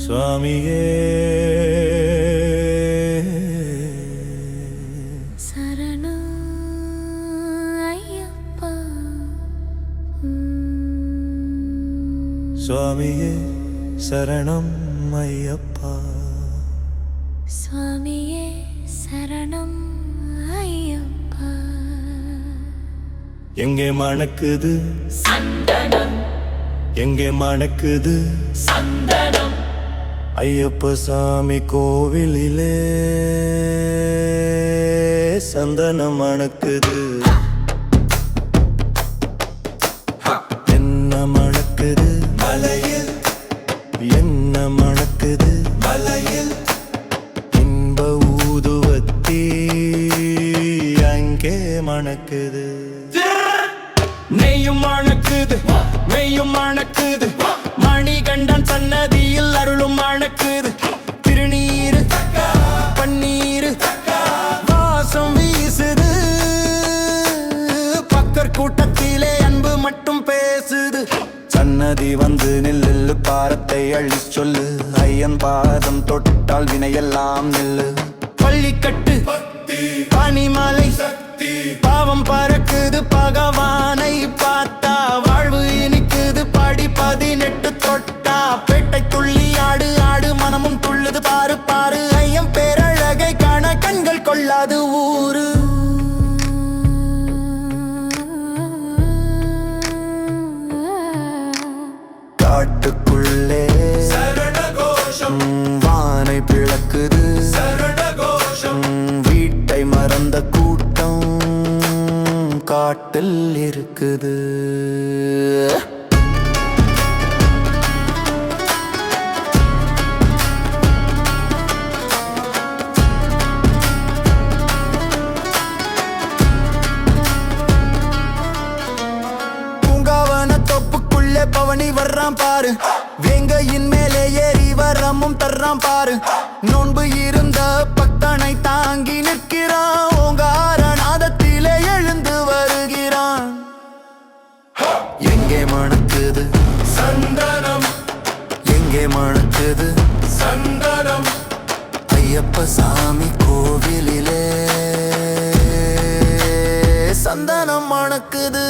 சுவாமியே சரணம் ஐயப்பா. சுவாமியே சரணம் ஐயப்பா. சுவாமியே சரணம் ஐயப்பா. எங்கே மணக்குது சந்தனம், எங்கே மணக்குது சந்தனம், ஐயப்ப சாமி கோவிலிலே சந்தனம் மணக்குது. என்ன மணக்குது மலையில், என்ன மணக்குது மலையில், இன்ப ஊதுவத்தி அங்கே மணக்குது. நெய்யும் மணக்குது, மெய்யும் மணக்குது, மணிகண்டன் சன்னதியில் அருளும் மணக்குது. திருநீரு பன்னீரு வாசம் வீசுது, பக்கர் கூட்டத்திலே அன்பு மட்டும் பேசுது. சன்னதி வந்து நில்லு, பாரத்தை அள்ளி சொல்லு, ஐயன் பாதம் தொட்டால் வினையெல்லாம் நில்லு. பள்ளிக்கட்டு பனிமலை பாவம் பறக்குது, பகவானை பார்த்தா வாழ்வு இனிக்குது. படி 18 தொட்டா பேட்டை துள்ளி ஆடு ஆடு, மனமும் துள்ளுது பாரு பாரு. ஐயம் பேரழகை காண கண்கள் கொள்ளாது ஊரு. காட்டுக்குள்ளே சரணகோஷம், வானை பிளக்குது, சரணகோஷம், வீட்டை மறந்த கூட்டம் காட்டில் இருக்குது. பூங்காவன தொப்புக்குள்ளே பவனி வர்றான் பாரு, வேங்கையின் மேலே ஏறி வரமும் தர்றான் பாரு. நோன்பு இருந்த பக்தனை தாங்கி நிற்கிறான், ஓங்கார நாதத்திலே எழுந்து வருகிறான். எங்கே மணக்குது சந்தனம், எங்கே மணக்குது சந்தனம், ஐயப்ப சாமி கோவிலிலே சந்தனம் மணக்குது.